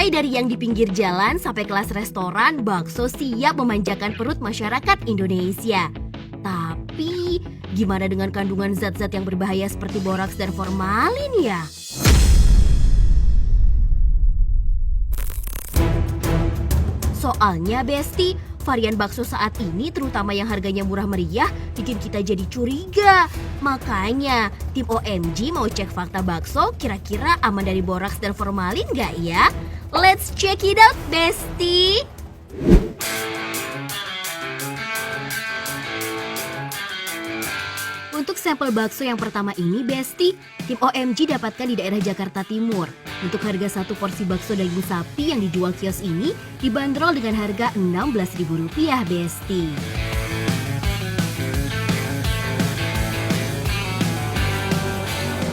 Mulai dari yang di pinggir jalan sampai kelas restoran, bakso siap memanjakan perut masyarakat Indonesia. Tapi, gimana dengan kandungan zat-zat yang berbahaya seperti boraks dan formalin ya? Soalnya, Besti, varian bakso saat ini terutama yang harganya murah meriah bikin kita jadi curiga. Makanya, tim OMG mau cek fakta bakso kira-kira aman dari boraks dan formalin nggak ya? Let's check it out, Besti! Untuk sampel bakso yang pertama ini, Besti, tim OMG dapatkan di daerah Jakarta Timur. Untuk harga satu porsi bakso daging sapi yang dijual kios ini dibanderol dengan harga Rp16.000, Besti.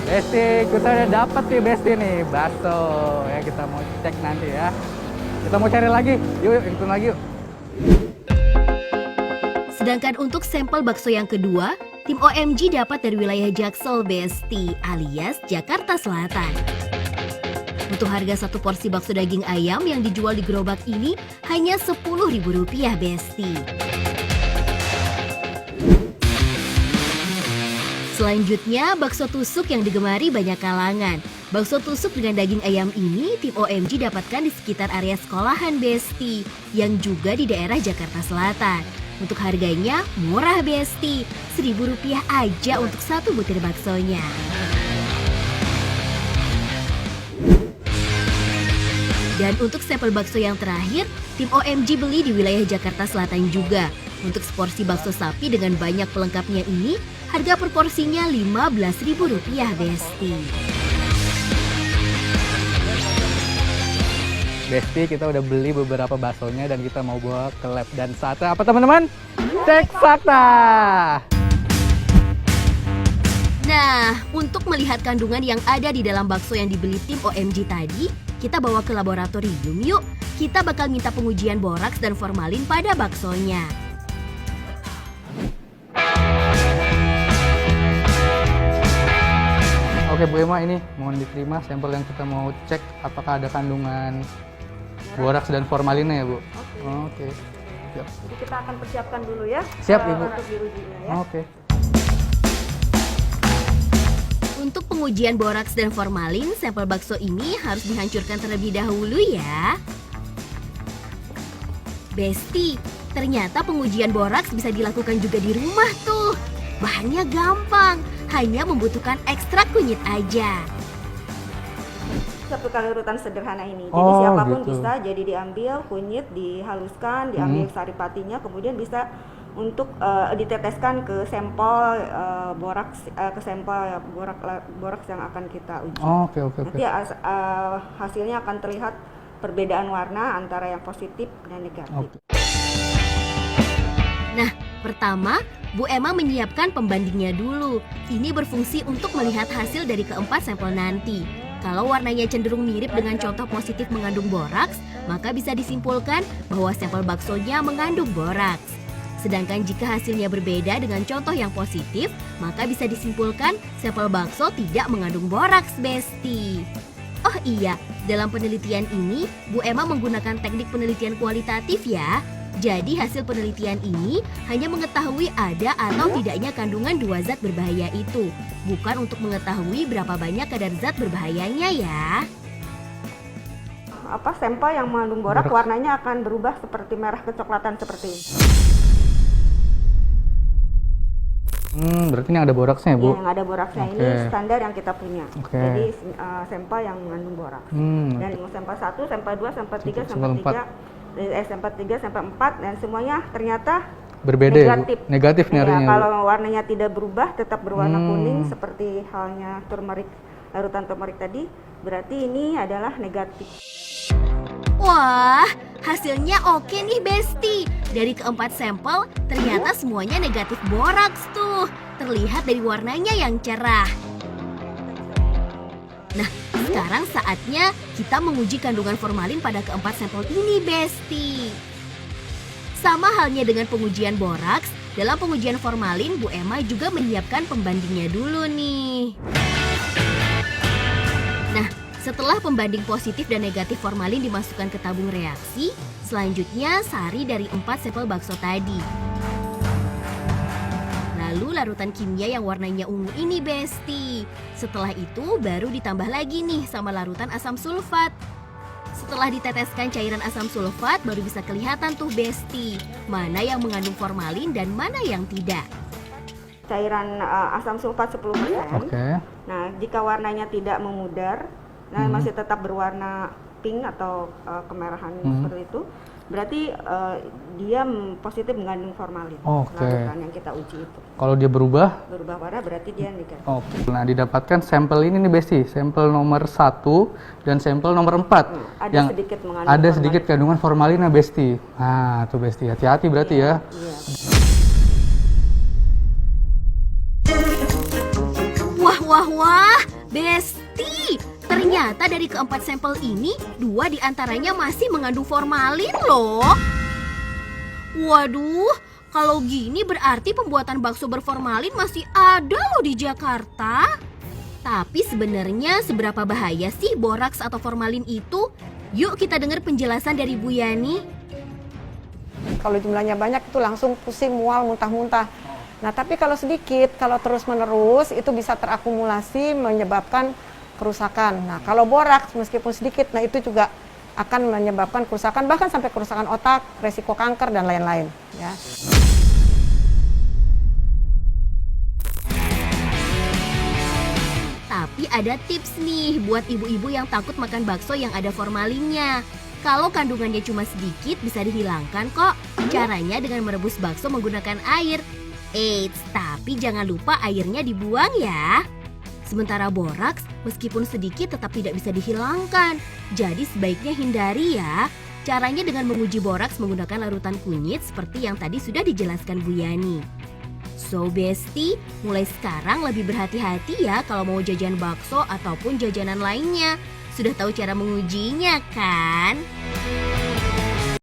Besti, kita udah dapat nih Besti nih bakso ya, kita mau cek nanti ya. Kita mau cari lagi, yuk ikutin lagi yuk. Sedangkan untuk sampel bakso yang kedua, tim OMG dapat dari wilayah Jaksel, Besti, alias Jakarta Selatan. Untuk harga satu porsi bakso daging ayam yang dijual di gerobak ini hanya Rp10.000, Besti. Selanjutnya, bakso tusuk yang digemari banyak kalangan. Bakso tusuk dengan daging ayam ini tim OMG dapatkan di sekitar area sekolahan, Besti, yang juga di daerah Jakarta Selatan. Untuk harganya murah, Besti, Rp1.000 aja untuk satu butir baksonya. Dan untuk sampel bakso yang terakhir, tim OMG beli di wilayah Jakarta Selatan juga. Untuk seporsi bakso sapi dengan banyak pelengkapnya ini, harga per porsinya Rp15.000, Besti. Besti, kita udah beli beberapa baksonya dan kita mau bawa ke lab. Dan saatnya apa teman-teman? Cek fakta! Nah, untuk melihat kandungan yang ada di dalam bakso yang dibeli tim OMG tadi, kita bawa ke laboratorium yuk. Kita bakal minta pengujian boraks dan formalin pada baksonya. Oke Bu Emma, ini mohon diterima sampel yang kita mau cek apakah ada kandungan boraks dan formalinnya ya Bu. Oke. Siap. Jadi kita akan persiapkan dulu ya. Siap Ibu. Untuk diujinya ya. Oke. Untuk pengujian boraks dan formalin, sampel bakso ini harus dihancurkan terlebih dahulu ya. Besti, ternyata pengujian boraks bisa dilakukan juga di rumah tuh. Bahannya gampang, hanya membutuhkan ekstrak kunyit aja. Satu kali urutan sederhana ini. Jadi Oh, siapapun gitu. bisa, jadi diambil kunyit, dihaluskan, diambil saripatinya, kemudian bisa untuk diteteskan ke sampel boraks, ke sampel boraks yang akan kita uji. Oke. Nanti hasilnya akan terlihat perbedaan warna antara yang positif dan negatif. Oke. Nah, pertama, Bu Emma menyiapkan pembandingnya dulu. Ini berfungsi untuk melihat hasil dari keempat sampel nanti. Kalau warnanya cenderung mirip dengan contoh positif mengandung boraks, maka bisa disimpulkan bahwa sampel baksonya mengandung boraks. Sedangkan jika hasilnya berbeda dengan contoh yang positif, maka bisa disimpulkan sampel bakso tidak mengandung boraks, Besti. Oh iya, dalam penelitian ini, Bu Emma menggunakan teknik penelitian kualitatif ya. Jadi hasil penelitian ini hanya mengetahui ada atau tidaknya kandungan dua zat berbahaya itu, bukan untuk mengetahui berapa banyak kadar zat berbahayanya ya. Sampel yang mengandung boraks warnanya akan berubah seperti merah kecoklatan seperti ini. Berarti ini ada boraksnya ya Bu? Yang ada boraksnya ini standar yang kita punya. Jadi sampel yang mengandung boraks. Dan sampel 1, sampel 2, sampel 3, sampel 3, sampel 3, sampel 4 dan semuanya ternyata Berbeda negatif. Ya Bu? Negatif nih Ya, harinya. kalau warnanya tidak berubah, tetap berwarna kuning seperti halnya turmeric, larutan turmeric tadi, berarti ini adalah negatif. Wah, hasilnya oke nih Besti. Dari keempat sampel, ternyata semuanya negatif boraks tuh. Terlihat dari warnanya yang cerah. Nah, sekarang saatnya kita menguji kandungan formalin pada keempat sampel ini, Besti. Sama halnya dengan pengujian boraks, dalam pengujian formalin Bu Emma juga menyiapkan pembandingnya dulu nih. Nah, Setelah pembanding positif dan negatif formalin dimasukkan ke tabung reaksi, selanjutnya sari dari 4 sampel bakso tadi. Lalu larutan kimia yang warnanya ungu ini, Besti. Setelah itu baru ditambah lagi nih sama larutan asam sulfat. Setelah diteteskan cairan asam sulfat baru bisa kelihatan tuh, Besti, mana yang mengandung formalin dan mana yang tidak. Cairan asam sulfat 10%. Oke. Nah, jika warnanya tidak memudar, nah masih tetap berwarna pink atau kemerahan seperti itu, berarti dia positif mengandung formalin. Oke. Larutan yang kita uji itu. Kalau dia berubah? Berubah warna berarti dia negatif. Oke. Nah, didapatkan sampel ini nih, Besti, sampel nomor 1 dan sampel nomor 4. Ada sedikit mengandung ada formalin. sedikit kandungan formalin, nah, Besti. Nah, tuh Besti, hati-hati berarti ya. Iya. Wah, Besti, ternyata dari keempat sampel ini, 2 diantaranya masih mengandung formalin loh. Waduh, kalau gini berarti pembuatan bakso berformalin masih ada loh di Jakarta. Tapi sebenarnya seberapa bahaya sih boraks atau formalin itu? Yuk kita dengar penjelasan dari Bu Yani. Kalau jumlahnya banyak itu langsung pusing, mual, muntah-muntah. Nah, tapi kalau sedikit, kalau terus-menerus itu bisa terakumulasi menyebabkan kerusakan. Nah, kalau boraks meskipun sedikit, nah itu juga akan menyebabkan kerusakan, bahkan sampai kerusakan otak, resiko kanker dan lain-lain. Ya. Tapi ada tips nih buat ibu-ibu yang takut makan bakso yang ada formalinnya. Kalau kandungannya cuma sedikit bisa dihilangkan kok. Caranya dengan merebus bakso menggunakan air. Eits, tapi jangan lupa airnya dibuang ya. Sementara boraks meskipun sedikit tetap tidak bisa dihilangkan. Jadi sebaiknya hindari ya. Caranya dengan menguji boraks menggunakan larutan kunyit seperti yang tadi sudah dijelaskan Bu Yani. So Besti, mulai sekarang lebih berhati-hati ya kalau mau jajan bakso ataupun jajanan lainnya. Sudah tahu cara mengujinya kan?